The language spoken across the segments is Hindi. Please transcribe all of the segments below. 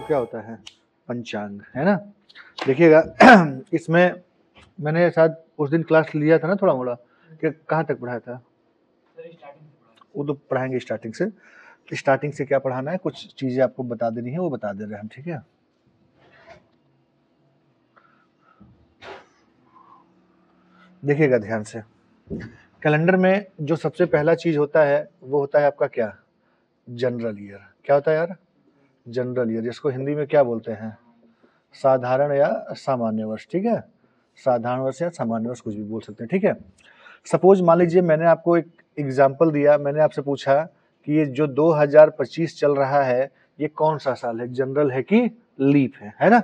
क्या होता है? पंचांग, है ना। देखिएगा इसमें मैंने शायद उस दिन क्लास लिया था ना थोड़ा मोड़ा, कि कहाँ तक पढ़ाया था? वो तो पढ़ाएंगे स्टार्टिंग से। स्टार्टिंग से क्या पढ़ाना है, कुछ चीजें आपको बता देनी है, वो बता दे रहे हैं हम, ठीक है। देखिएगा ध्यान से, कैलेंडर में जो सबसे पहला चीज होता है वो होता है आपका क्या? General year. क्या होता है यार? जनरल ईयर, जिसको हिंदी में क्या बोलते हैं? साधारण या सामान्य वर्ष, ठीक है। साधारण वर्ष या सामान्य वर्ष कुछ भी बोल सकते हैं, ठीक है। सपोज मान लीजिए मैंने आपको एक एग्जाम्पल दिया, मैंने आपसे पूछा कि ये जो 2025 चल रहा है ये कौन सा साल है, जनरल है कि लीप है ना।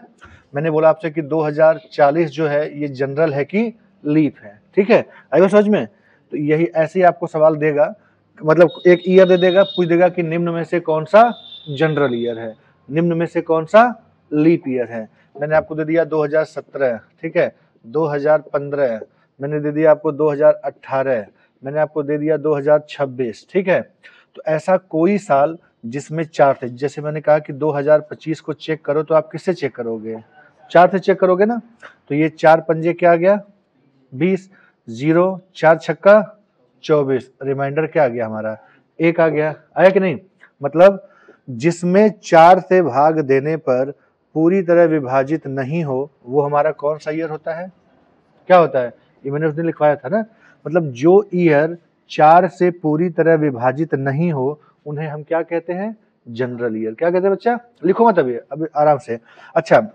मैंने बोला आपसे कि 2040 जो है ये जनरल है कि लीप है, ठीक है। आई बात समझ में? तो यही ऐसे ही आपको सवाल देगा, मतलब एक ईयर दे देगा, पूछ देगा कि निम्न में से कौन सा जनरल ईयर है, निम्न में से कौन सा लीप ईयर है। मैंने आपको दे दिया 2017, ठीक है, 2015, मैंने दे दिया आपको 2018, मैंने आपको दे दिया 2026, ठीक है। तो ऐसा कोई साल जिसमें 4 थे, जैसे मैंने कहा कि 2025 को चेक करो, तो आप किससे चेक करोगे? 4 से चेक करोगे ना। तो ये 4 पंजे क्या आ गया? 20, 0, 4 छक्का 24, रिमाइंडर क्या आ गया हमारा? 1 आ गया। आया कि नहीं? मतलब जिसमें 4 से भाग देने पर पूरी तरह विभाजित नहीं हो वो हमारा कौन सा ईयर होता है? क्या होता है? ये मैंने उस दिन लिखवाया था ना। मतलब जो ईयर 4 से पूरी तरह विभाजित नहीं हो उन्हें हम क्या कहते हैं? General year. क्या कहते हैं बच्चा? लिखो मत अभी आराम से। अच्छा,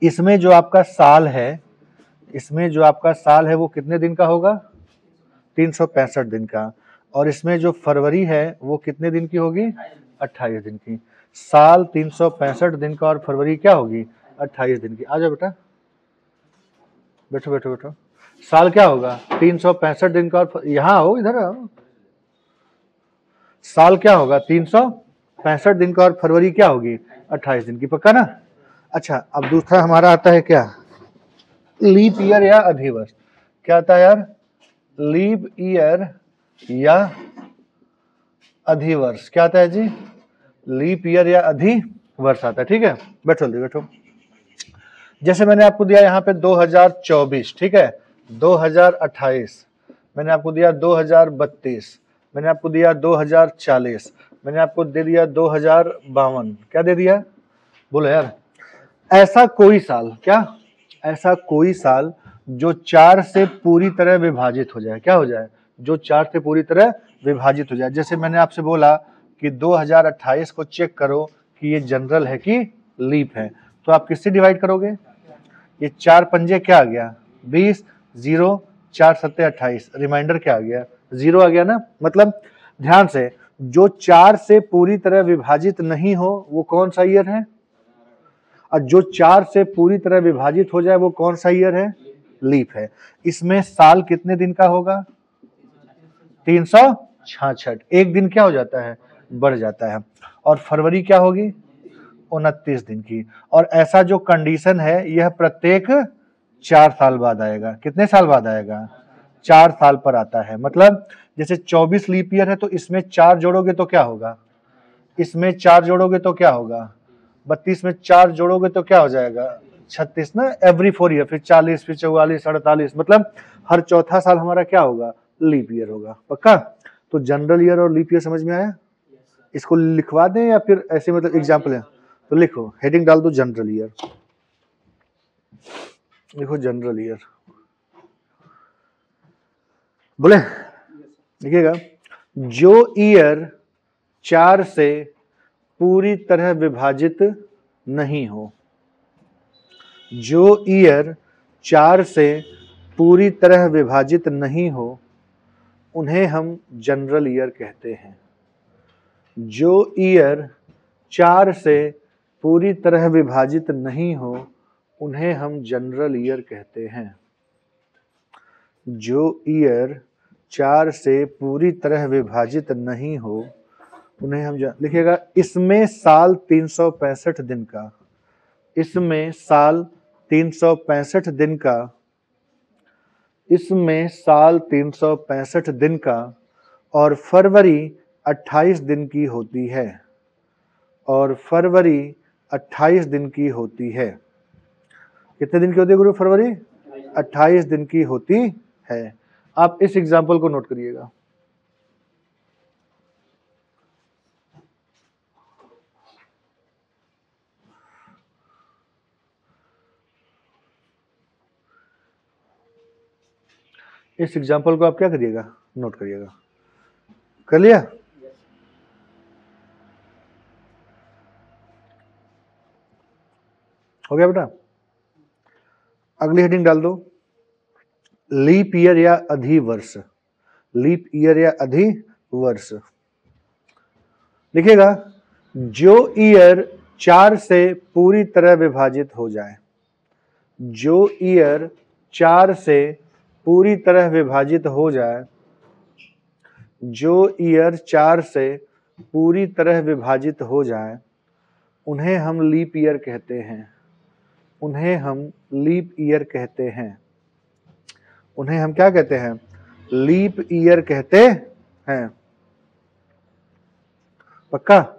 इसमें जो आपका साल है, इसमें जो आपका साल है वो कितने दिन का होगा? 365 दिन का। और इसमें जो फरवरी है वो कितने दिन की होगी? 28 दिन की। साल 365 दिन का और फरवरी क्या होगी? 28 दिन की। आ जाओ बेटा, बैठो बैठो बैठो। साल क्या होगा? 365 दिन का और यहाँ आओ, इधर आओ। साल क्या होगा? 365 दिन का और फरवरी क्या होगी? 28 दिन की। पक्का ना? अच्छा, अब दूसरा हमारा आता है क्या? लीप ईयर या अधिवर्ष। क्या आता है यार? लीप ईयर या अधिवर्ष। क्या आता है जी? लीप ईयर या अधिवर्ष आता है, ठीक है। बैठो जल्दी बैठो। जैसे मैंने आपको दिया यहाँ पे 2024, ठीक है, 2028, मैंने आपको दिया 2032, मैंने आपको दिया 2040, मैंने आपको दे दिया 2052। क्या दे दिया? बोलो यार। ऐसा कोई साल, क्या? ऐसा कोई साल जो 4 से पूरी तरह विभाजित हो जाए। क्या हो जाए? जो 4 से पूरी तरह विभाजित हो जाए। जैसे मैंने आपसे बोला कि 2028 को चेक करो कि ये जनरल है कि लीप है, तो आप किससे डिवाइड करोगे? ये 4 पंजे क्या आ गया? 20, 0, 4 सत्ते 28, रिमाइंडर क्या आ गया? 0 आ गया ना। मतलब ध्यान से, जो 4 से पूरी तरह विभाजित नहीं हो वो कौन सा ईयर है? और जो 4 से पूरी तरह विभाजित हो जाए वो कौन सा ईयर है? लीप है। इसमें साल कितने दिन का होगा? 366। एक दिन क्या हो जाता है? बढ़ जाता है। और फरवरी क्या होगी? 29 दिन की। और ऐसा जो कंडीशन है यह प्रत्येक 4 साल बाद आएगा। कितने साल बाद आएगा? 4 साल पर आता है। मतलब जैसे 24 लीप ईयर है तो इसमें 4 जोड़ोगे तो क्या होगा? इसमें 4 जोड़ोगे तो क्या होगा? 32 में 4 जोड़ोगे तो क्या हो जाएगा? 36 ना। एवरी 4 ईयर, फिर 40, फिर 44, 48, मतलब हर चौथा साल हमारा क्या होगा? लीप ईयर होगा। पक्का? तो जनरल ईयर और लीप ईयर समझ में आया? इसको लिखवा दें या फिर ऐसे मतलब एग्जाम्पल है? तो लिखो, हेडिंग डाल दो जनरल ईयर, लिखो जनरल ईयर। बोले? देखिएगा, जो ईयर 4 से पूरी तरह विभाजित नहीं हो, जो ईयर 4 से पूरी तरह विभाजित नहीं हो उन्हें हम जनरल ईयर कहते हैं। जो ईयर 4 से पूरी तरह विभाजित नहीं हो उन्हें हम जनरल ईयर कहते हैं। जो ईयर 4 से पूरी तरह विभाजित नहीं हो उन्हें हम लिखिएगा, इसमें साल 365 दिन का, इसमें साल 365 दिन का, इसमें साल 365 दिन का और फरवरी 28 दिन की होती है, और फरवरी 28 दिन की होती है। कितने दिन की होती है गुरु फरवरी? 28 दिन की होती है। आप इस एग्जाम्पल को नोट करिएगा। इस एग्जाम्पल को आप क्या करिएगा? नोट करिएगा। कर लिया? हो गया बेटा? अगली हेडिंग डाल दो, लीप ईयर या अधिवर्ष। लीप ईयर या अधिवर्ष लिखिएगा, जो ईयर 4 से पूरी तरह विभाजित हो जाए। जो ईयर 4 से पूरी तरह विभाजित हो जाए। जो ईयर 4 से पूरी तरह विभाजित हो जाए उन्हें हम लीप ईयर कहते हैं। उन्हें हम लीप ईयर कहते हैं। उन्हें हम क्या कहते हैं? लीप ईयर कहते हैं। पक्का?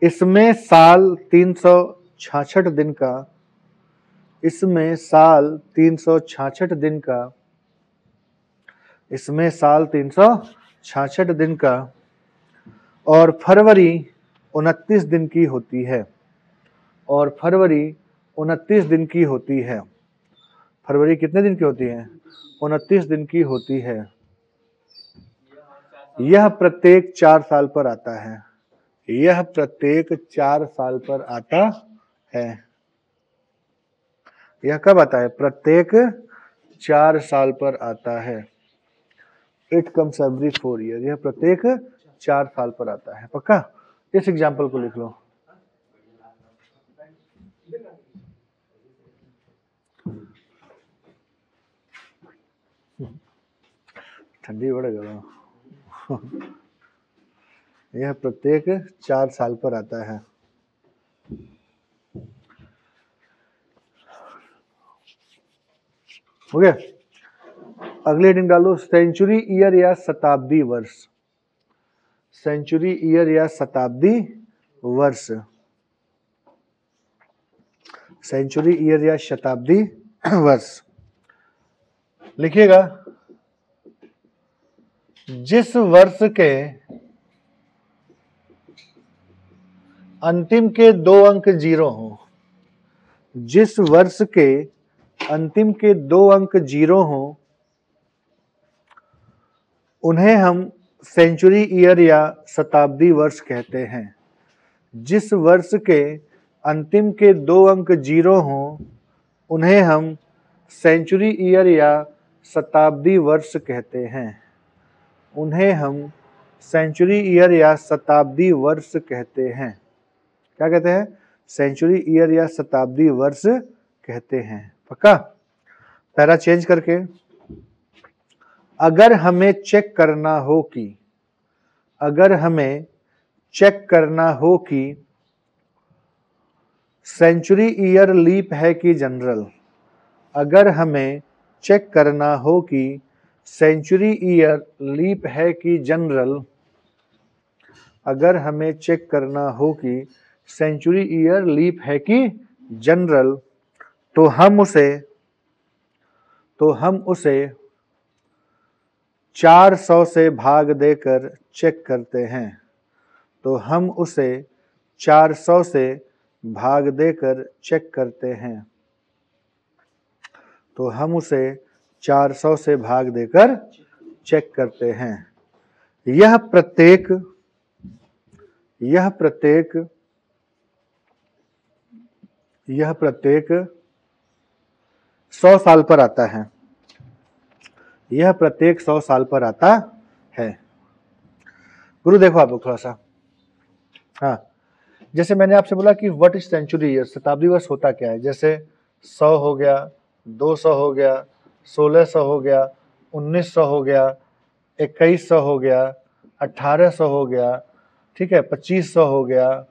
इसमें साल 366 दिन का, इसमें साल 366 दिन का, इसमें साल 366 दिन का और फरवरी 29 दिन की होती है। और फरवरी 29 दिन की होती है। फरवरी कितने दिन की होती है? 29 दिन की होती है। यह प्रत्येक 4 साल पर आता है। यह प्रत्येक 4 साल पर आता है। यह कब आता है? प्रत्येक 4 साल पर आता है। It comes every 4 year. यह प्रत्येक 4 साल पर आता है। पक्का? इस एग्जाम्पल को लिख लो। ठंडी बढ़ गया। यह प्रत्येक 4 साल पर आता है। हो गया? अगले हेडिंग डालो, सेंचुरी ईयर या शताब्दी वर्ष। सेंचुरी ईयर या शताब्दी वर्ष। सेंचुरी ईयर या शताब्दी वर्ष लिखिएगा, जिस वर्ष के अंतिम के 2 अंक 0 हो। जिस वर्ष के अंतिम के 2 अंक 0 हो उन्हें हम सेंचुरी ईयर या शताब्दी वर्ष कहते हैं। जिस वर्ष के अंतिम के 2 अंक 0 हो उन्हें हम सेंचुरी ईयर या शताब्दी वर्ष कहते हैं। उन्हें हम सेंचुरी ईयर या शताब्दी वर्ष कहते हैं। क्या कहते हैं? सेंचुरी ईयर या शताब्दी वर्ष कहते हैं। पक्का? पैरा चेंज करके, अगर हमें चेक करना हो कि, अगर हमें चेक करना हो कि सेंचुरी ईयर लीप है कि जनरल। अगर हमें चेक करना हो कि सेंचुरी ईयर लीप है कि जनरल। अगर हमें चेक करना हो कि सेंचुरी ईयर लीप है कि जनरल तो हम उसे 400 से भाग देकर चेक करते हैं। तो हम उसे 400 से भाग देकर चेक करते हैं। तो हम उसे 400 से भाग देकर चेक करते हैं। यह प्रत्येक 100 साल पर आता है। यह प्रत्येक 100 साल पर आता है। गुरु देखो आप लोग थोड़ा सा, हाँ, जैसे मैंने आपसे बोला कि व्हाट इज सेंचुरी ईयर, शताब्दी वर्ष होता क्या है। जैसे 100 हो गया, 200 हो गया, 1600 हो गया, 1900 हो गया, 2100 हो गया, 1800 हो गया, ठीक है, 2500 हो गया,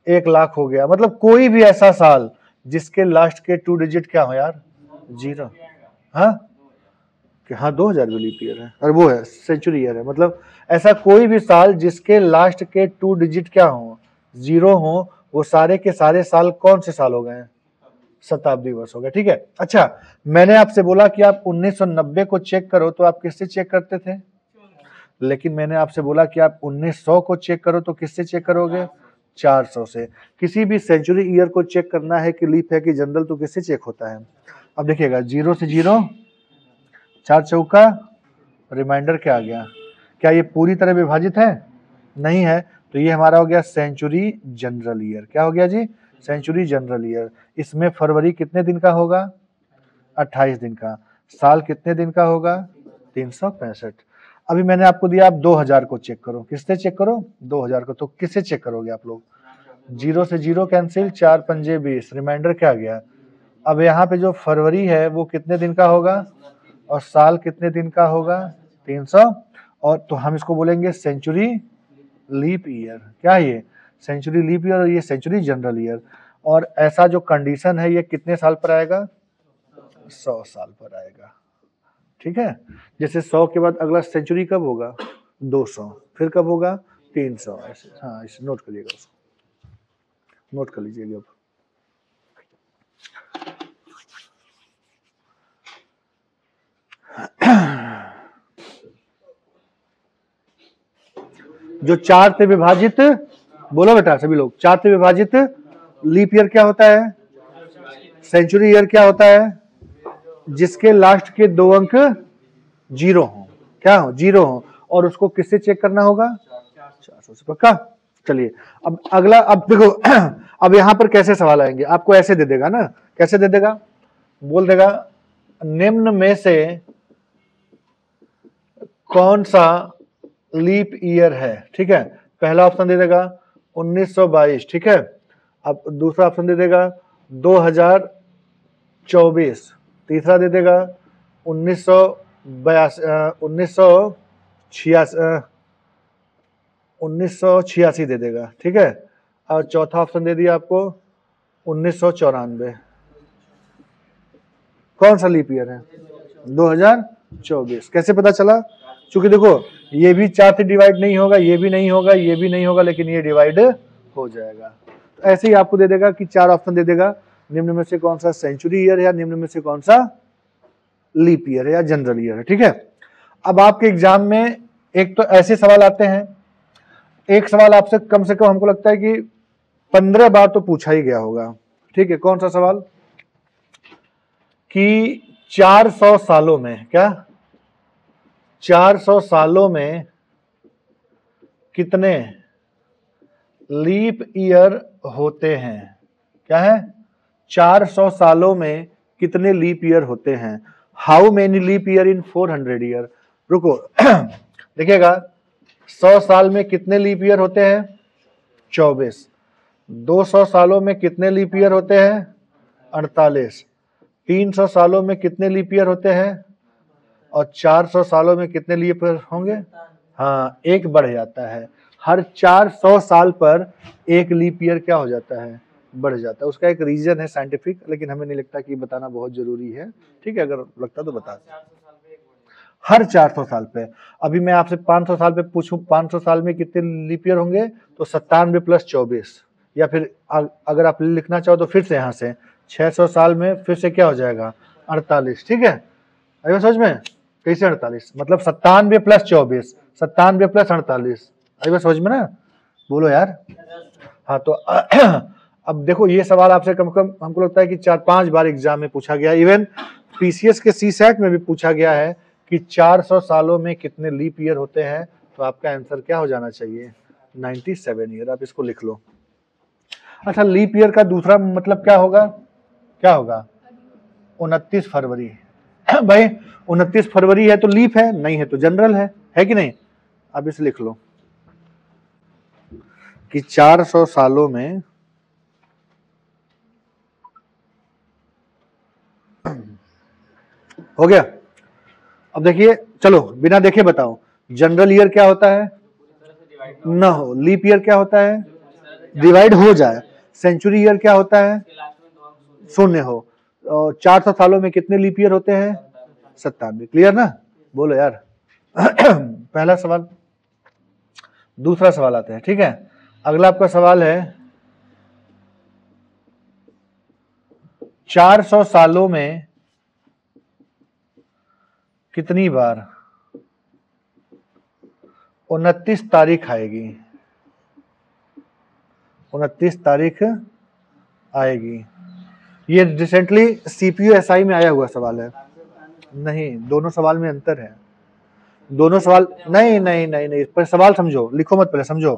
1 लाख हो गया। मतलब कोई भी ऐसा साल जिसके लास्ट के 2 डिजिट क्या हो यार? 0। हाँ कि हाँ 2000 भी लीप ईयर है और वो है सेंचुरी ईयर है। मतलब ऐसा कोई भी साल जिसके लास्ट के 2 डिजिट क्या हो? 0 हो, वो सारे के सारे साल कौन से साल हो गए हैं? शताब्दी वर्ष हो गए। ठीक है, अच्छा मैंने आपसे बोला कि आप 1990 को चेक करो, तो आप किससे चेक करते थे? लेकिन मैंने आपसे बोला कि आप 1900 को चेक करो तो किससे चेक करोगे? 400 से। किसी भी सेंचुरी ईयर को चेक करना है कि लीप है कि जनरल, तो किससे चेक होता है? अब देखिएगा, 0 से 0, 4 चौका, रिमाइंडर क्या आ गया? क्या ये पूरी तरह विभाजित है? नहीं है, तो ये हमारा हो गया सेंचुरी जनरल ईयर। क्या हो गया जी? Century general year. इसमें फरवरी कितने दिन का होगा? 28 दिन का। साल कितने दिन का होगा? 365। अभी मैंने आपको दिया, आप 2000 को चेक करो। किससे चेक करो? 2000 को। तो किससे चेक करोगे आप लोग? 0 से 0 कैंसिल, 4 पंजे 20, रिमाइंडर क्या गया? अब यहाँ पे जो फरवरी है वो कितने दिन का होगा और साल कितने दिन का होगा? 300। और तो हम इसको बोलेंगे सेंचुरी लीप ईयर। क्या ये? सेंचुरी लीप ईयर, और ये सेंचुरी जनरल ईयर। और ऐसा जो कंडीशन है ये कितने साल पर आएगा? 100 साल पर आएगा। ठीक है, जैसे 100 के बाद अगला सेंचुरी कब होगा? 200, फिर कब होगा? 300, ऐसे। हाँ, इसे नोट करिएगा, उसको नोट कर लीजिएगा। अब जो 4 से विभाजित, बोलो बेटा सभी लोग, 4 से विभाजित लीप ईयर क्या होता है? सेंचुरी ईयर क्या होता है? जिसके लास्ट के 2 अंक 0 हो। क्या हो? 0 हो। और उसको किससे चेक करना होगा? 400 से। पक्का? चलिए अब अगला, अब देखो अब यहां पर कैसे सवाल आएंगे? आपको ऐसे दे देगा ना, कैसे दे देगा? बोल देगा निम्न में से कौन सा लीप ईयर है? ठीक है, पहला ऑप्शन दे देगा 1922। ठीक है, अब दूसरा ऑप्शन दे देगा 2024, तीसरा दे देगा 1986 दे देगा। ठीक है, और चौथा ऑप्शन दे दिया आपको 1994। कौन सा लीप ईयर है? 2024। कैसे पता चला? क्योंकि देखो ये भी 4 से डिवाइड नहीं होगा, ये भी नहीं होगा, ये भी नहीं होगा, लेकिन ये डिवाइड हो जाएगा। तो ऐसे ही आपको दे देगा कि 4 ऑप्शन दे देगा, निम्न में से कौन सा सेंचुरी ईयर है, या निम्न में से कौन सा लीप ईयर है, या जनरल ईयर है। ठीक है, अब आपके एग्जाम में एक तो ऐसे सवाल आते हैं, एक सवाल आपसे कम से कम हमको लगता है कि 15 बार तो पूछा ही गया होगा। ठीक है, कौन सा सवाल? कि 400 सालों में, क्या 400 सालों में कितने लीप ईयर होते हैं? क्या है? 400 सालों में कितने लीप ईयर होते हैं? How many leap year in 400 year? रुको देखिएगा, 100 साल में कितने लीप ईयर होते हैं? 24। 200 सालों में कितने लीप ईयर होते हैं? 48। 300 सालों में कितने लीप ईयर होते हैं? और 400 सालों में कितने लीप ईयर होंगे? हाँ, एक बढ़ जाता है। हर 400 साल पर एक लीप ईयर क्या हो जाता है? बढ़ जाता है। उसका एक रीजन है साइंटिफिक, लेकिन हमें नहीं लगता कि बताना बहुत जरूरी है। ठीक है, अगर लगता तो बता। हर 400 साल पे। अभी मैं आपसे 500 साल पे पूछूं 500 साल में कितने लीप ईयर होंगे, तो 97 + 24, या फिर अगर आप लिखना चाहो तो फिर से यहाँ से 600 साल में फिर से क्या हो जाएगा? 48। ठीक है, अरे समझ में कैसे 48? मतलब 97 + 24, 97 + 48। अरे समझ में ना? बोलो यार। हाँ, तो अब देखो ये सवाल आपसे कम कम हमको लगता है कि 4-5 बार एग्जाम में पूछा गया। इवन पीसीएस के सीसैट में भी पूछा गया है कि 400 सालों में कितने लीप ईयर होते हैं। तो आपका आंसर क्या हो जाना चाहिए? 97 ईयर। आप इसको लिख लो। अच्छा, लीप ईयर का दूसरा मतलब क्या होगा? क्या होगा? 29 फरवरी। भाई 29 फरवरी है तो लीप है, नहीं है तो जनरल है कि नहीं? अब इसे लिख लो कि 400 सालों में हो गया। अब देखिए, चलो बिना देखे बताओ, जनरल ईयर क्या होता है? ना हो। लीप ईयर क्या होता है? डिवाइड हो जाए। सेंचुरी ईयर क्या होता है? शून्य हो। 400 सालों में कितने लीप ईयर होते हैं? 97। क्लियर ना? बोलो यार। पहला सवाल। दूसरा सवाल आता है। ठीक है, अगला आपका सवाल है 400 सालों में कितनी बार 29 तारीख आएगी? 29 तारीख आएगी। ये रिसेंटली सीपीयू एसआई में आया हुआ सवाल है। नहीं, दोनों सवाल में अंतर है। दोनों सवाल नहीं, पर सवाल समझो, लिखो मत, पहले समझो।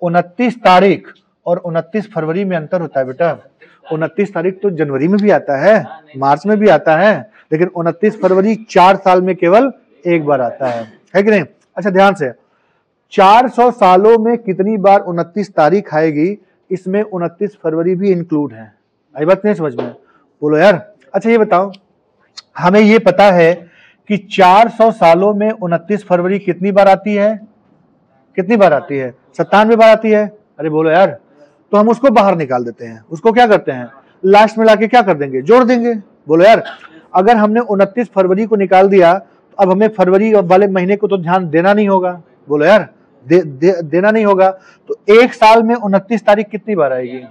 29 तारीख और 29 फरवरी में अंतर होता है बेटा। 29 तारीख तो जनवरी में भी आता है, मार्च में भी आता है, लेकिन 29 फरवरी 4 साल में केवल एक बार आता है कि नहीं? अच्छा ध्यान से, 400 सालों में कितनी बार 29 तारीख आएगी, इसमें 29 फरवरी भी इंक्लूड है। आई बात नहीं समझ में? बोलो यार। अच्छा ये बताओ, हमें ये पता है कि 400 सालों में 29 फरवरी कितनी बार आती है? कितनी बार आती है? 97 बार आती है। अरे बोलो यार। तो हम उसको बाहर निकाल देते हैं, उसको क्या करते हैं, लास्ट में लाके क्या कर देंगे, जोड़ देंगे। बोलो यार, अगर हमने 29 फरवरी को निकाल दिया तो अब हमें फरवरी वाले महीने को तो ध्यान देना नहीं होगा। बोलो यार, देना नहीं होगा। तो एक साल में 29 तारीख कितनी बार आएगी?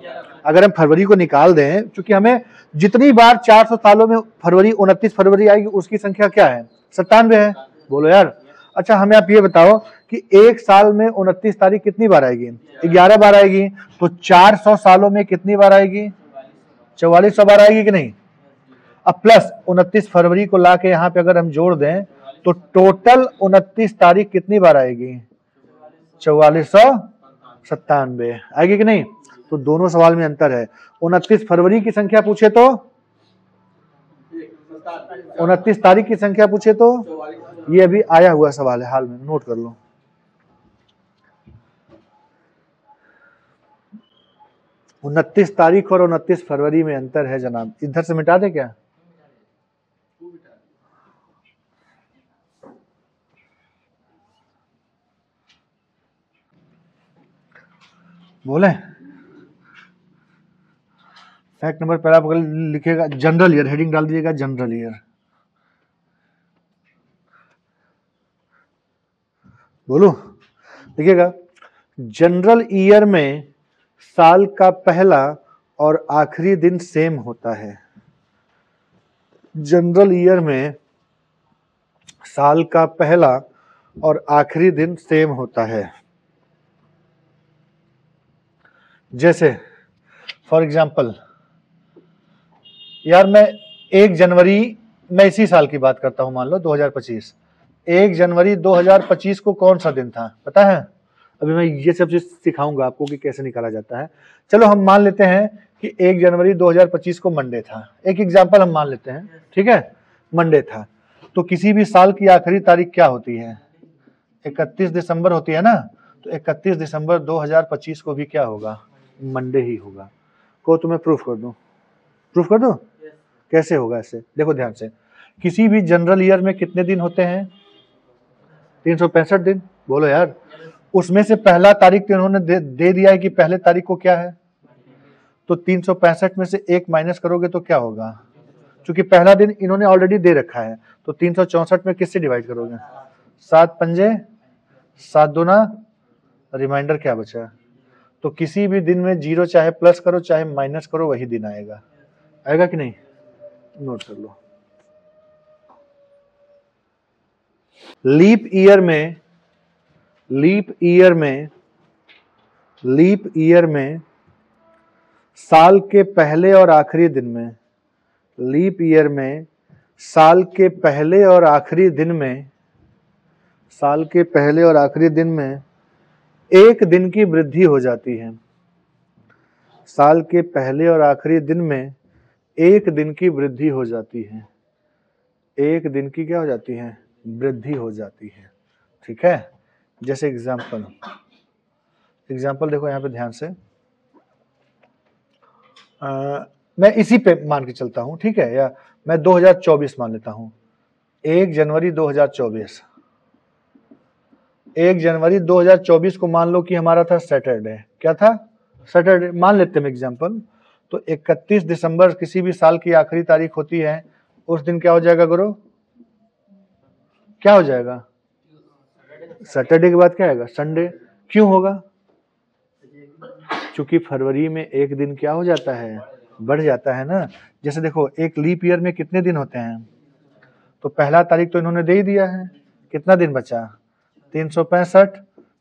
अगर हम फरवरी को निकाल दें, क्योंकि हमें जितनी बार 400 सालों में फरवरी 29 फरवरी आएगी उसकी संख्या क्या है? 97 है। बोलो यार। अच्छा हमें आप ये बताओ कि एक साल में 29 तारीख कितनी बार आएगी? 11 बार आएगी। तो 400 सालों में कितनी बार आएगी? 4400 बार आएगी कि नहीं? अब प्लस 29 फरवरी को लाके यहाँ पे अगर हम जोड़ दें तो टोटल 29 तारीख कितनी बार आएगी? 4497 आएगी कि नहीं? तो दोनों सवाल में अंतर है। 29 फरवरी की संख्या पूछे तो, 29 तारीख की संख्या पूछे तो, ये अभी आया हुआ सवाल है हाल में, नोट कर लो। उनतीस तारीख और 29 फरवरी में अंतर है जनाब। इधर से मिटा दे क्या? बोले फैक्ट नंबर पहला बगल लिखेगा जनरल ईयर, हेडिंग डाल दीजिएगा जनरल ईयर। बोलो, देखिएगा, जनरल ईयर में साल का पहला और आखिरी दिन सेम होता है। जनरल ईयर में साल का पहला और आखिरी दिन सेम होता है। जैसे फॉर एग्जाम्पल, यार मैं 1 जनवरी, मैं इसी साल की बात करता हूं, मान लो 2025। 1 जनवरी 2025 को कौन सा दिन था पता है? अभी मैं ये सब चीज सिखाऊंगा आपको कि कैसे निकाला जाता है। चलो हम मान लेते हैं कि 1 जनवरी 2025 को मंडे था। एक एग्जांपल हम मान लेते हैं, ठीक है, मंडे था। तो किसी भी साल की आखिरी तारीख क्या होती है? 31 दिसंबर होती है ना। तो 31 दिसंबर 2025 को भी क्या होगा? मंडे ही होगा। को तुम्हें प्रूफ कर दूं? प्रूफ कर दूं? कैसे होगा ऐसे? देखो ध्यान से, किसी भी जनरल ईयर में कितने दिन होते हैं? 365 दिन। बोलो यार, उसमें से पहला तारीख तो इन्होंने दे दिया है कि पहले तारीख को क्या है, तो 365 में से 1 माइनस करोगे तो क्या होगा? क्योंकि पहला दिन इन्होंने ऑलरेडी दे रखा है, तो 364 में किससे डिवाइड करोगे? 7 पंजे 7 दूना, रिमाइंडर क्या बचा? तो किसी भी दिन में 0 चाहे प्लस करो चाहे माइनस करो वही दिन आएगा। आएगा कि नहीं? नोट कर लो। लीप ईयर में साल के पहले और आखिरी दिन में, लीप ईयर में साल के पहले और आखिरी दिन में, साल के पहले और आखिरी दिन में 1 दिन की वृद्धि हो जाती है। साल के पहले और आखिरी दिन में 1 दिन की वृद्धि हो जाती है। 1 दिन की क्या हो जाती है? वृद्धि हो जाती है। ठीक है, जैसे एग्जाम्पल देखो यहाँ पे ध्यान से, मैं इसी पे मान के चलता हूं, ठीक है, या मैं 2024 मान लेता हूं। 1 जनवरी 2024, 1 जनवरी 2024 को मान लो कि हमारा था सैटरडे। क्या था? सैटरडे मान लेते हैं एग्जाम्पल। तो 31 दिसंबर किसी भी साल की आखिरी तारीख होती है, उस दिन क्या हो जाएगा गुरु? क्या हो जाएगा? सैटरडे के बाद क्या आएगा? संडे। क्यों होगा? क्योंकि फरवरी में 1 दिन क्या हो जाता है? बढ़ जाता है ना। जैसे देखो एक लीप ईयर में कितने दिन होते हैं, तो पहला तारीख तो इन्होंने दे ही दिया है, कितना दिन बचा 365,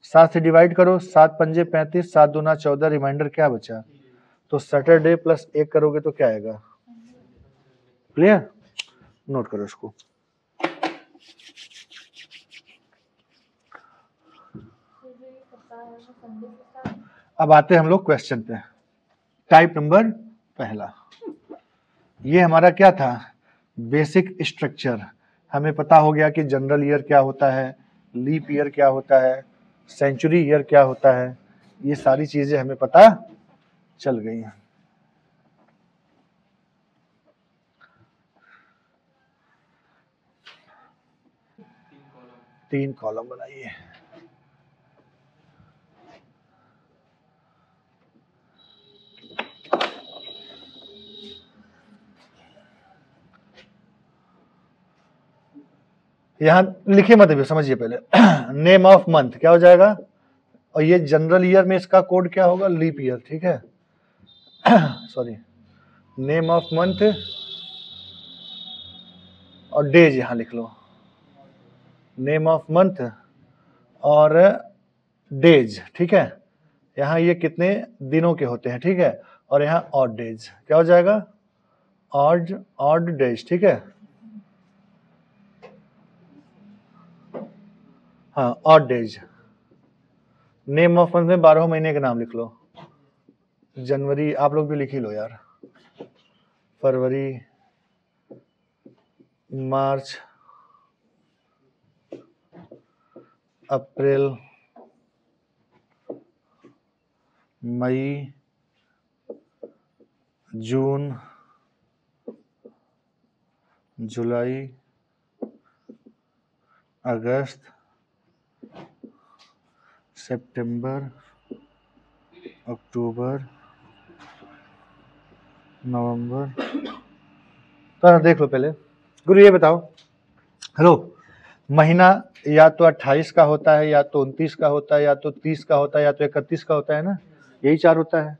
7 से डिवाइड करो, 7 पंजे 35, 7 दूना 14, रिमाइंडर क्या बचा, तो सैटरडे प्लस 1 करोगे तो क्या आएगा, क्लियर, नोट करो इसको। अब आते हैं हम लोग क्वेश्चन पे। टाइप नंबर पहला, ये हमारा क्या था, बेसिक स्ट्रक्चर। हमें पता हो गया कि जनरल ईयर क्या होता है, लीप ईयर क्या होता है, सेंचुरी ईयर क्या होता है, ये सारी चीजें हमें पता चल गई हैं। तीन कॉलम बनाइए। यहां लिखे मत भी, समझिए पहले नेम ऑफ मंथ क्या हो जाएगा, और ये जनरल ईयर में इसका कोड क्या होगा, लीप ईयर, ठीक है सॉरी, नेम ऑफ मंथ और डेज यहां लिख लो, नेम ऑफ मंथ और डेज, ठीक है। यहाँ ये कितने दिनों के होते हैं, ठीक है, और यहाँ ऑड डेज क्या हो जाएगा, ऑड डेज, ठीक है, हाँ odd days. Name of month में 12 महीने के नाम लिख लो, जनवरी, आप लोग भी लिख ही लो यार, फरवरी, मार्च, अप्रैल, मई, जून, जुलाई, अगस्त, सितंबर, अक्टूबर, नवंबर। तो देख लो पहले, गुरु ये बताओ, हेलो, महीना या तो 28 का होता है, या तो 29 का होता है, या तो 30 का होता है, या तो 31 का होता है ना, यही 4 होता है।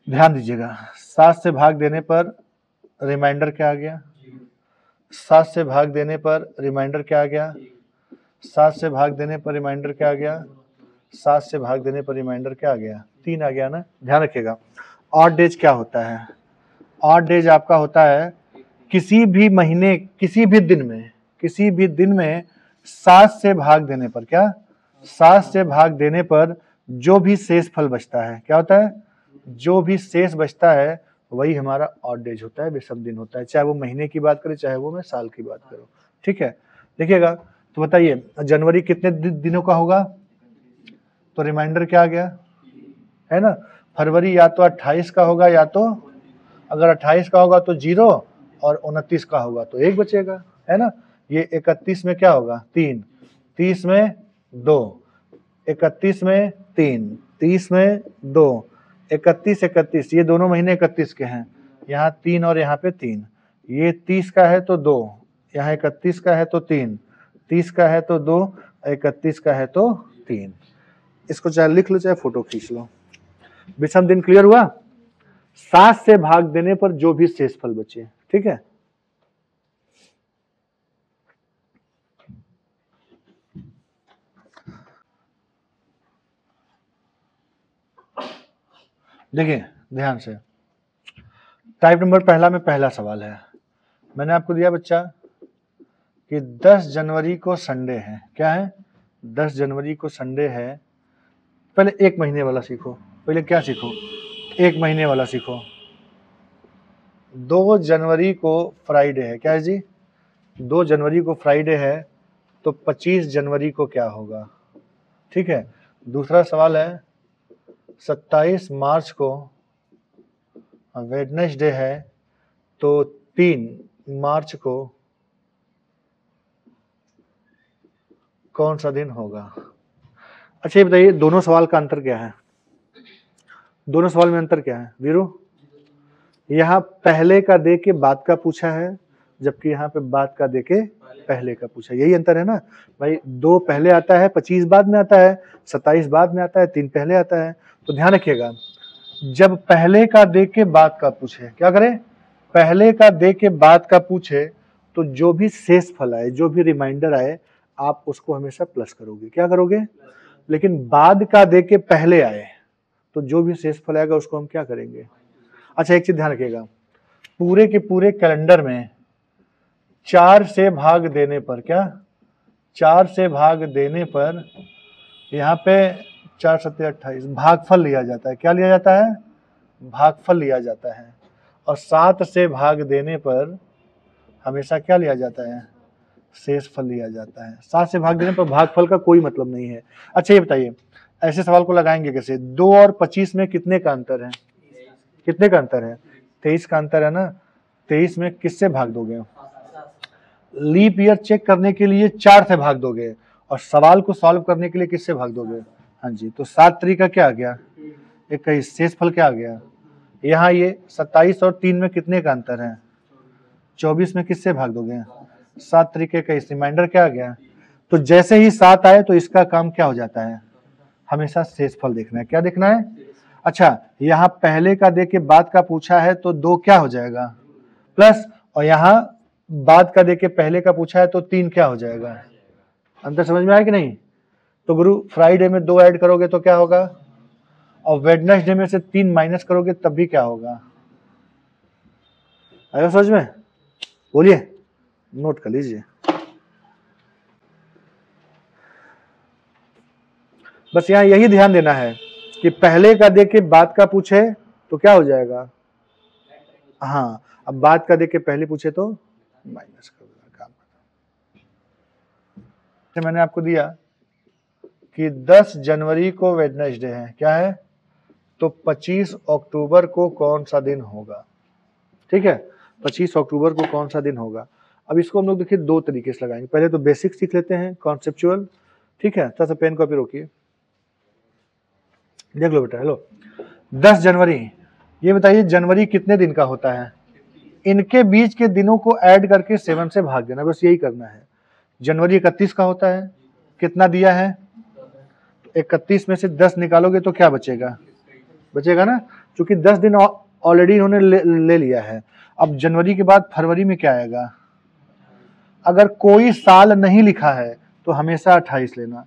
ध्यान दीजिएगा, 7 से भाग देने पर रिमाइंडर क्या आ गया, 7 से भाग देने पर रिमाइंडर क्या आ गया, 7 से भाग देने पर रिमाइंडर क्या आ गया, 7 से भाग देने पर रिमाइंडर क्या आ गया, 3 आ गया ना। ध्यान रखिएगा, ऑड डेज क्या होता है, ऑड डेज आपका होता है किसी भी महीने, किसी भी दिन में 7 से भाग देने पर, क्या 7 से भाग देने पर जो भी शेष फल बचता है, क्या होता है, जो भी शेष बचता है वही हमारा ऑड डेज होता है, विषम दिन होता है, चाहे वो महीने की बात करें, चाहे वो मैं साल की बात करूं, ठीक है। देखिएगा, तो बताइए जनवरी कितने दिनों का होगा, तो रिमाइंडर क्या आ गया, है ना। फरवरी या तो 28 का होगा, या तो अगर 28 का होगा तो 0, और 29 का होगा तो 1 बचेगा, है ना। ये 31 में क्या होगा, 3, 30 में 2, 31 में 3, 30 में 2, 31 ये दोनों महीने 31 के हैं, यहाँ 3 और यहाँ पे 3, ये 30 का है तो 2, यहाँ 31 का है तो 3, 30 का है तो 2, 31 का है तो 3। इसको चाहे लिख लो चाहे फोटो खींच लो। विषम दिन क्लियर हुआ, 7 से भाग देने पर जो भी शेष फल बचे, ठीक है। देखिए ध्यान से, टाइप नंबर पहला में पहला सवाल है, मैंने आपको दिया बच्चा कि 10 जनवरी को संडे है, क्या है, 10 जनवरी को संडे है। पहले 1 महीने वाला सीखो, पहले क्या सीखो, 1 महीने वाला सीखो। 2 जनवरी को फ्राइडे है, क्या है जी, 2 जनवरी को फ्राइडे है, तो 25 जनवरी को क्या होगा, ठीक है। दूसरा सवाल है 27 मार्च को वेडनेसडे है, तो 3 मार्च को कौन सा दिन होगा। अच्छा ये बताइए दोनों सवाल का अंतर क्या है, दोनों सवाल में अंतर क्या है वीरू, यहाँ पहले का दे के बाद का पूछा है, जबकि यहाँ पे बाद का दे के पहले का पूछा, यही अंतर है ना भाई। 2 पहले आता है, 25 बाद में आता है, 27 बाद में आता है, 3 पहले आता है। तो ध्यान रखिएगा, जब पहले का दे के बाद का पूछे, क्या करें, पहले का दे के बाद का पूछे तो जो भी शेष फल आए, जो भी रिमाइंडर आए, आप उसको हमेशा प्लस करोगे। क्या करोगे? लेकिन बाद का दे के पहले आए तो जो भी शेष फल आएगा उसको हम क्या करेंगे? अच्छा, एक चीज ध्यान रखिएगा, पूरे के पूरे कैलेंडर में 4 से भाग देने पर, क्या 4 से भाग देने पर यहाँ पे 4 सत्ते 28 भागफल लिया जाता है। क्या लिया जाता है? भागफल लिया जाता है। और 7 से भाग देने पर हमेशा क्या लिया जाता है? शेष फल लिया जाता है। 7 से भाग देने पर भागफल का कोई मतलब नहीं है। अच्छा, ये बताइए, ऐसे सवाल को लगाएंगे कैसे? 2 और 25 में कितने का अंतर है? कितने का अंतर है? 23 का अंतर है ना। 23 में किससे भाग दोगे? लीप ईयर चेक करने के लिए 4 से भाग दोगे, और सवाल को सॉल्व करने के लिए किससे भाग दोगे? हाँ जी, तो 7 तरीका क्या आ गया? 21। शेष फल क्या आ गया? यहाँ ये 27 और 3 में कितने का अंतर है? 24 में किससे भाग दोगे? 7 तरीके का। रिमाइंडर क्या आ गया? तो जैसे ही 7 आए तो इसका काम क्या हो जाता है? हमेशा शेष फल देखना है। क्या देखना है? अच्छा, यहाँ पहले का दे के बाद का पूछा है तो 2 क्या हो जाएगा? प्लस, और यहाँ बाद का दे के पहले का पूछा है तो 3 क्या हो जाएगा? अंतर समझ में आया कि नहीं? तो गुरु, फ्राइडे में 2 ऐड करोगे तो क्या होगा? और वेडनेसडे में से 3 माइनस करोगे तब भी क्या होगा? आया समझ में? बोलिए, नोट कर लीजिए। बस यहाँ यही ध्यान देना है कि पहले का दे के बाद का पूछे तो क्या हो जाएगा? हाँ, अब बाद का दे के पहले पूछे तो माइनस कर देना। काम करना। मैंने आपको दिया कि 10 जनवरी को वेडनेसडे है, क्या है? तो 25 अक्टूबर को कौन सा दिन होगा? ठीक है, 25 अक्टूबर को कौन सा दिन होगा? अब इसको हम लोग देखिए 2 तरीके से लगाएंगे। पहले तो बेसिक सीख लेते हैं, कॉन्सेप्चुअल। ठीक है, थोड़ा सा पेन कॉपी रोकिए, देख लो बेटा। हेलो, 10 जनवरी, ये बताइए जनवरी कितने दिन का होता है? इनके बीच के दिनों को ऐड करके 7 से भाग देना, बस यही करना है। जनवरी 31 का होता है, कितना दिया है? 31 में से 10 निकालोगे तो क्या बचेगा? बचेगा ना, क्योंकि 10 दिन ऑलरेडी इन्होंने ले लिया है। अब जनवरी के बाद फरवरी में क्या आएगा? अगर कोई साल नहीं लिखा है तो हमेशा 28 लेना।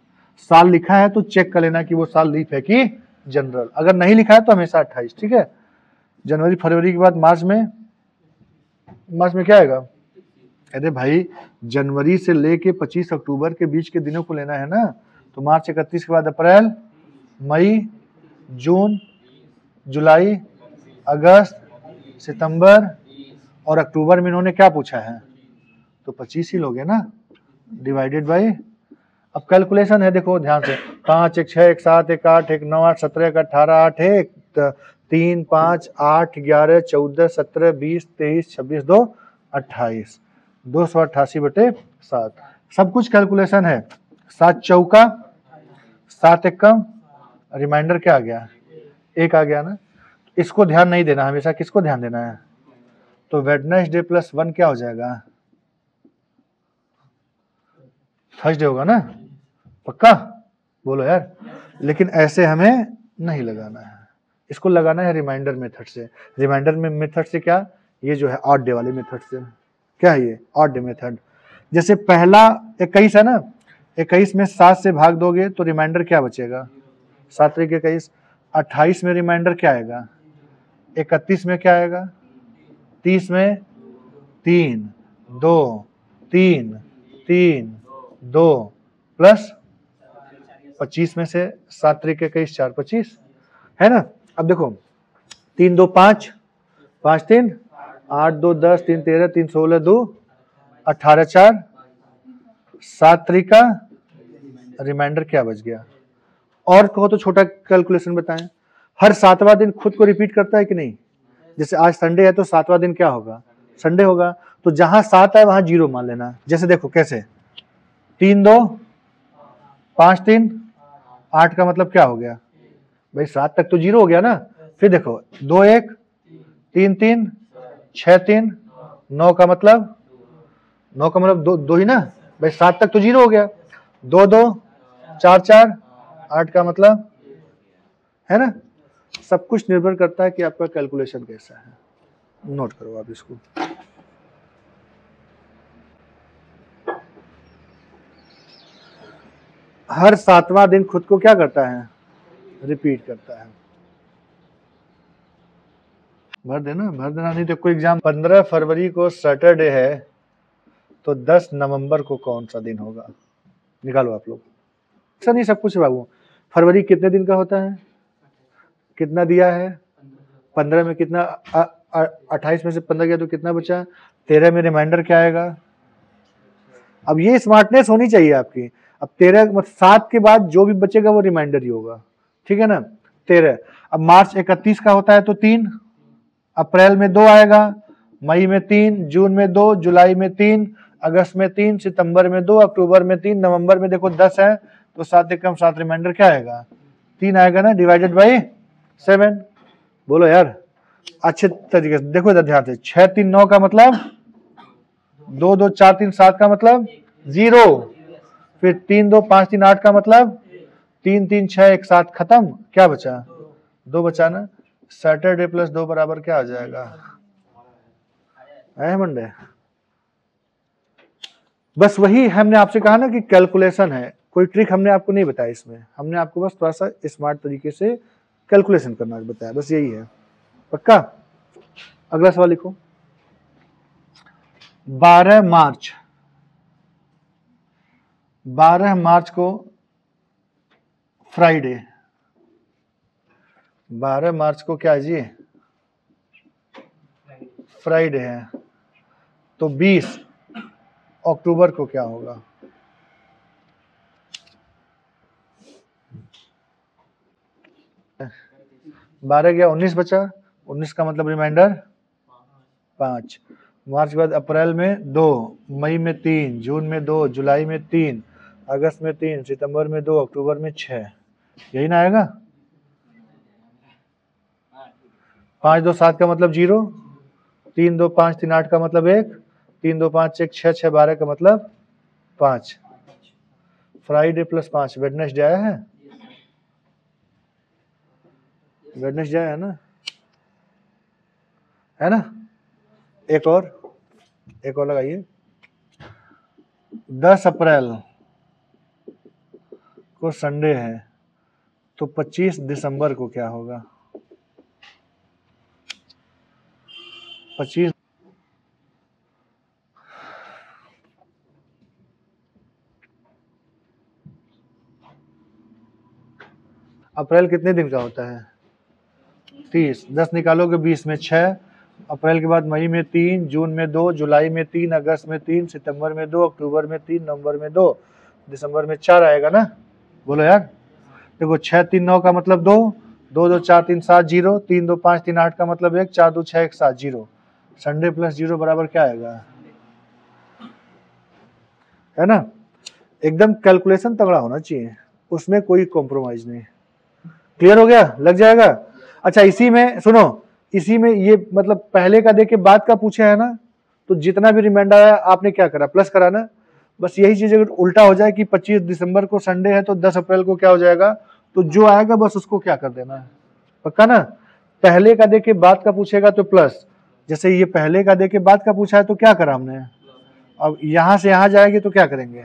साल लिखा है तो चेक कर लेना कि वो साल लीप है कि जनरल। अगर नहीं लिखा है तो हमेशा 28। ठीक है, जनवरी फरवरी के बाद मार्च में क्या आएगा? अरे भाई, जनवरी से लेके 25 अक्टूबर के बीच के दिनों को लेना है ना। तो मार्च 31 के बाद अप्रैल, मई, जून, जुलाई, अगस्त, सितंबर और अक्टूबर में इन्होंने क्या पूछा है? तो 25 ही लोगे ना, डिवाइडेड बाई। अब कैलकुलेशन है, देखो ध्यान से। 5 1 6 1 7 1 8 1 9 8 17 1 18 8 1 3 5 8 11 14 17 20 23 26 2 28 288/7। सब कुछ कैलकुलेशन है। 7 चौका 7 एकम, रिमाइंडर क्या आ गया? 1 आ गया ना। इसको ध्यान नहीं देना, हमेशा किसको ध्यान देना है? तो वेडनेसडे प्लस 1 क्या हो जाएगा? थर्सडे होगा ना, पक्का? बोलो यार। लेकिन ऐसे हमें नहीं लगाना है, इसको लगाना है रिमाइंडर मेथड से। रिमाइंडर में मेथड से क्या? ये जो है ऑड डे वाले मेथड से। क्या है ये? Odd day method. जैसे पहला 21 है ना, 21 में 7 से भाग दोगे तो रिमाइंडर क्या बचेगा? 7 3 21। 28 में रिमाइंडर क्या आएगा? 31 में क्या आएगा? 30 में 3 2 3 3 2 प्लस 25 में से 7 3 21 4 25 है ना। अब देखो, 3 2 5 5 3 8 2 10 3 13 3 16 2 18 4 7 3 का रिमाइंडर क्या बच गया? और कहो तो छोटा कैलकुलेशन बताएं। हर 7वां दिन खुद को रिपीट करता है कि नहीं? जैसे आज संडे है तो 7वां दिन क्या होगा? संडे होगा। तो जहां 7 है वहां 0 मान लेना। जैसे देखो कैसे, 3 2 5 3 8 का मतलब क्या हो गया भाई? 7 तक तो 0 हो गया ना। फिर देखो 2 1 3 3 6 3 9 का मतलब 2 ही ना भाई। 7 तक तो 0 हो गया। 2 2 4 4 8 का मतलब है ना। सब कुछ निर्भर करता है कि आपका कैलकुलेशन कैसा है। नोट करो आप इसको। हर 7वां दिन खुद को क्या करता है, रिपीट करता है। भर देना नहीं तो कोई एग्जाम। 15 फरवरी को सैटरडे है तो 10 नवंबर को कौन सा दिन होगा, निकालो आप लोग। ऐसा नहीं सब कुछ बाबू। फरवरी कितने दिन का होता है, कितना दिया है, 15 में कितना, 28 में से 15 गया तो कितना बचा, 13 में रिमाइंडर क्या आएगा। अब ये स्मार्टनेस होनी चाहिए आपकी। अब 13 मतलब 7 के बाद जो भी बचेगा वो रिमाइंडर ही होगा, ठीक है ना। 13, अब मार्च 31 का होता है तो 3, अप्रैल में 2 आएगा, मई में 3, जून में 2, जुलाई में 3, अगस्त में 3, सितंबर में 2, अक्टूबर में 3, नवंबर में देखो 10 है तो 7 एक कम 7 रिमाइंडर क्या आएगा, 3 आएगा ना, डिवाइडेड बाई 7। बोलो यार अच्छे तरीके से देखो इधर ध्यान से। 6 3 9 का मतलब 2 2 4 3 7 का मतलब 0, फिर 3 2 5 3 8 का मतलब 3 3 6 1 7 खत्म, क्या बचा, 2 बचा ना। सैटरडे प्लस 2 बराबर क्या आ जाएगा, है मंडे। बस वही हमने आपसे कहा ना कि कैलकुलेशन है, कोई ट्रिक हमने आपको नहीं बताया इसमें, हमने आपको बस थोड़ा सा स्मार्ट तरीके से कैलकुलेशन करना बताया, बस यही है। पक्का। अगला सवाल लिखो। 12 मार्च को फ्राइडे, 12 मार्च को क्या जी, फ्राइडे है, तो 20 अक्टूबर को क्या होगा। बारह गया 19 बचा, 19 का मतलब रिमाइंडर 5, मार्च के बाद अप्रैल में 2, मई में 3, जून में 2, जुलाई में 3, अगस्त में 3, सितंबर में 2, अक्टूबर में 6, यही ना आएगा। 5 2 7 का मतलब 0, 3 2 5 3 8 का मतलब 1, 3 2 5 1 6 6 12 का मतलब 5। फ्राइडे प्लस 5 वेडनेसडे आया है, वेडनेसडे आया है ना, है ना। एक और लगाइए। 10 अप्रैल को संडे है तो 25 दिसंबर को क्या होगा, 25 अप्रैल कितने दिन का होता है, 30, 10 निकालोगे 20 में 6, अप्रैल के बाद मई में 3, जून में 2, जुलाई में 3, अगस्त में 3, सितंबर में 2, अक्टूबर में 3, नवंबर में 2, दिसंबर में 4 आएगा ना। बोलो यार, देखो 6 3 9 का मतलब 2, 2 2 4 3 7 0, 3 2 5 3 8 का मतलब 1, 4 2 6 1 7 0, संडे प्लस 0 बराबर क्या आएगा, है ना। एकदम कैलकुलेशन तगड़ा होना चाहिए, उसमें कोई कॉम्प्रोमाइज नहीं। क्लियर हो गया, लग जाएगा। अच्छा इसी में सुनो, इसी में ये मतलब पहले का देके बाद का पूछे है ना, तो जितना भी रिमाइंडर आया आपने क्या करा, प्लस करा ना। बस यही चीज अगर उल्टा हो जाए कि 25 दिसंबर को संडे है तो 10 अप्रैल को क्या हो जाएगा, तो जो आएगा बस उसको क्या कर देना है। पक्का ना। पहले का देके बाद का पूछेगा तो प्लस, जैसे ये पहले का देके बाद का पूछा है तो क्या करा हमने, अब यहां से यहां जाएंगे तो क्या करेंगे,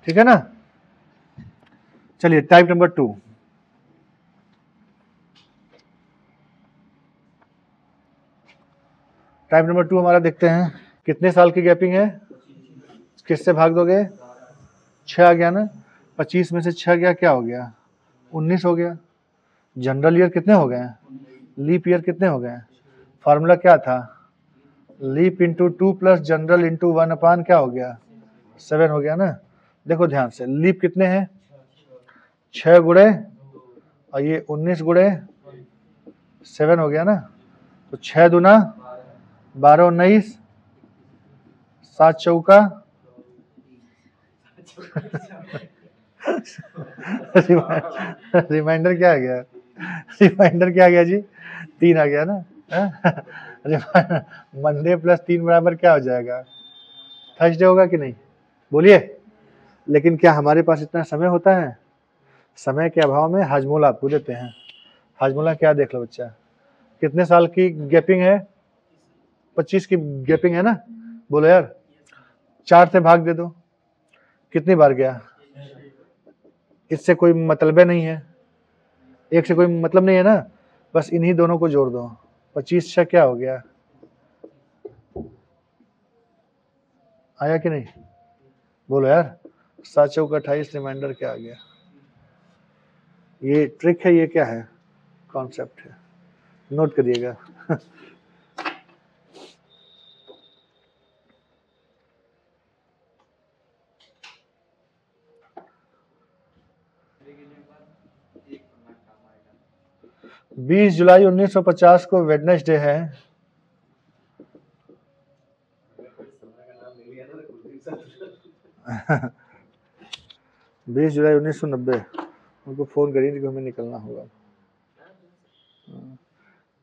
ठीक है ना। चलिए टाइप नंबर 2। टाइप नंबर 2 हमारा देखते हैं कितने साल की गैपिंग है, किससे भाग दोगे, 6 आ गया ना, 25 में से 6 गया क्या हो गया, 19 हो गया। जनरल ईयर कितने हो गए, लीप ईयर कितने हो गए, फार्मूला क्या था, leap into 2 plus general into 1 अपान क्या हो गया, 7 हो गया ना। देखो ध्यान से, लीप कितने हैं, 6 गुणे और ये 19 गुणे 7 हो गया ना, तो 6 दूना 12 19, 7 चौका रिमाइंडर क्या आ गया, रिमाइंडर क्या आ गया जी, 3 आ गया ना। मंडे प्लस 3 बराबर क्या हो जाएगा, थर्सडे होगा कि नहीं, बोलिए। लेकिन क्या हमारे पास इतना समय होता है, समय के अभाव में हाजमोला आपको देते हैं। हाजमोला क्या देख लो बच्चा, कितने साल की गैपिंग है, 25 की गैपिंग है ना, बोलो यार। 4 से भाग दे दो, कितनी बार गया, इससे कोई मतलब नहीं है, एक से कोई मतलब नहीं है ना, बस इन्हीं दोनों को जोड़ दो, 25 से क्या हो गया, आया कि नहीं, बोलो यार। 7 चौका 28, रिमाइंडर क्या आ गया। ये ट्रिक है, ये क्या है, कॉन्सेप्ट है, नोट करिएगा। बीस जुलाई 1950 को वेडनेसडे है। बीस जुलाई 1990, उनको फोन करिए कि हमें निकलना होगा।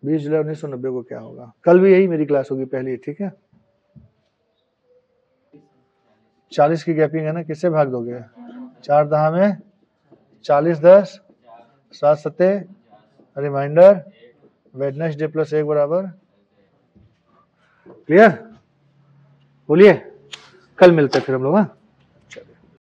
20 जुलाई 1990 को क्या होगा, कल भी यही मेरी क्लास होगी पहली, ठीक है। 40 की गैपिंग है ना, किससे भाग दोगे, 4 दहा में 40, 10, 7 सत्ते, रिमाइंडर, वेडनेसडे प्लस 1 बराबर, क्लियर। बोलिए, कल मिलते हैं फिर हम लोग। हाँ।